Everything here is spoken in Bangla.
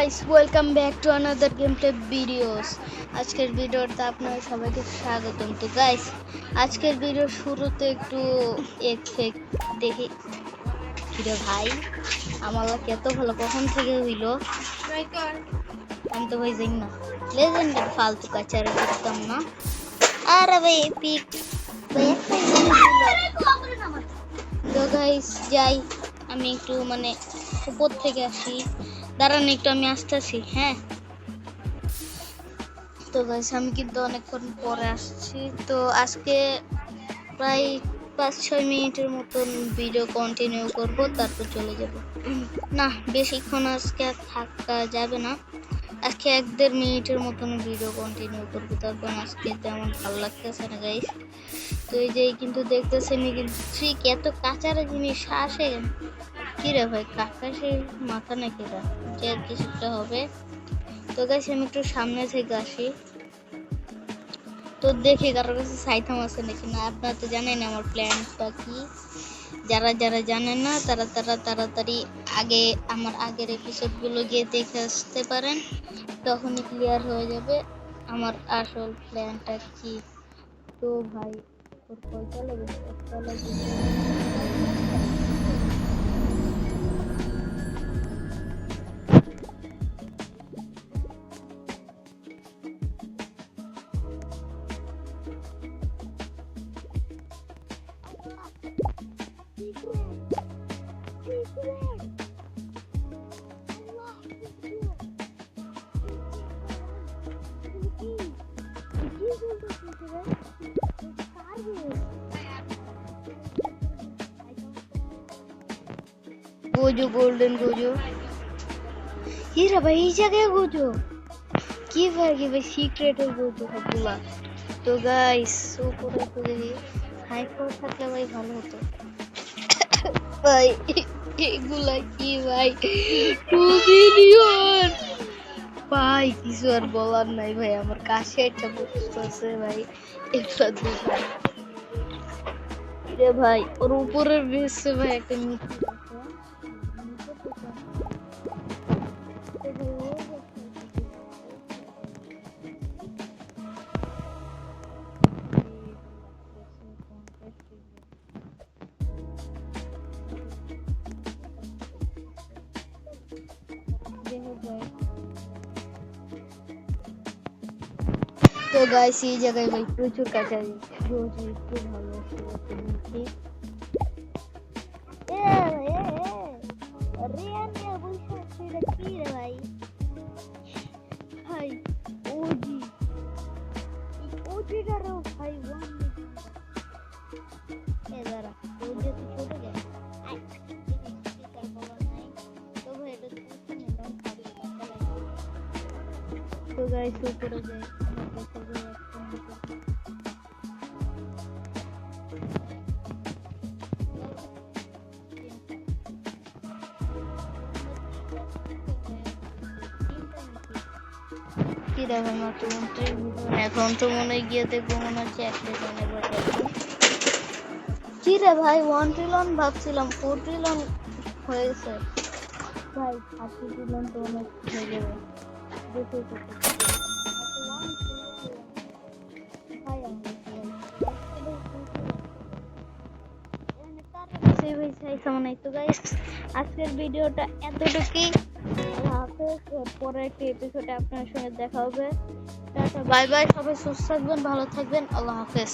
Guys, welcome back to another game play videos. আজকের ভিডিওতে আপনাদের সবাইকে স্বাগতম। তো গাইস, আজকের ভিডিওর শুরুতে একটু এফেক্ট দেখি। কিরে ভাই, আমার লাক এত ভালো কখন থেকে হইলো? আমি তো ভাই জানি না, লেজেন্ডার ফালতু কাচারে করতাম না। আরে ভাই এপিক ভাই একটাই জিনিস। তো গাইস যাই, আমি একটু উপর থেকে আসি। দাঁড়ান একটু, আমি আসতেছি। হ্যাঁ, তো গাইস আমি কিন্তু অনেকক্ষণ পরে আসছি। তো আজকে প্রায় 5-6 মিনিটের মতন ভিডিও কন্টিনিউ করব, তারপর চলে যাব। না, বেশিক্ষণ আজকে আর থাকা যাবে না। আজকে 1-1.5 মিনিটের মতন ভিডিও কন্টিনিউ করবো, তারপর আজকে তেমন ভালো লাগতেছে না গাইস। তো এই যে কিন্তু দেখতেছেন কিন্তু ঠিক এত কাঁচারা জিনিস আসে। কিরে ভাই, কাকাশে মাথা নাকি রা যে কিছুটা হবে। তো গাইস আমি একটু সামনে থেকে আসি, তো দেখি কারোর কাছে সাইথাম আছে নাকি না। আপনারা তো জানেন আমার প্ল্যানটা কি। যারা যারা জানেন না তারা তাড়াতাড়ি আগে আমার আগের এপিসোডগুলো গিয়ে দেখে আসতে পারেন, তখনই ক্লিয়ার হয়ে যাবে আমার আসল প্ল্যানটা কি। তো ভাই ওর পয়সা লাগে, একটা লাগে। गोजो गोल्डन गोजो ये रहा भाई, जगह गोजो की भाई सीक्रेट है गोजो सबগুলা। তো গাইস উপরে তো দেখি হাইপার থাকলে ভাই ভালো হতো ভাই। এগুলা কি ভাই, 2 মিলিয়ন ভাই, কিছু আর বলার নাই ভাই। আমার কাছে একটা বস্তু আছে ভাই, একটা দুটো রে ভাই। ওর উপরের বেসে ভাই একটা মিষ্টি আছে। তো গাইস এই জায়গায় ভাই প্রচুর কাঁচারি রোজ একটু ভালো আছে। ভাই ওজি ওজিটারও ভাই ওয়ান এ দাঁড়া, ওজি তো ছোট যায়। তো গাইস উপরে যাই, কি দেখো মাত্র 29 মিলিয়ন। এখন তো মনে গিয়ে দেখবো মনে হচ্ছে 1 ট্রিলিয়ন এবার দেখবো। কি রে ভাই, 1 ট্রিলিয়ন ভাবছিলাম 4 ট্রিলিয়ন হয়েছে ভাই। 8 ট্রিলিয়ন তো অনেক হয়ে যাবে। দেখে আজকের ভিডিওটা এতটুকুই। পরে একটি এপিসোডে আপনার সঙ্গে দেখা হবে। বাই বাই, সবাই সুস্থ থাকবেন, ভালো থাকবেন, আল্লাহ হাফেজ।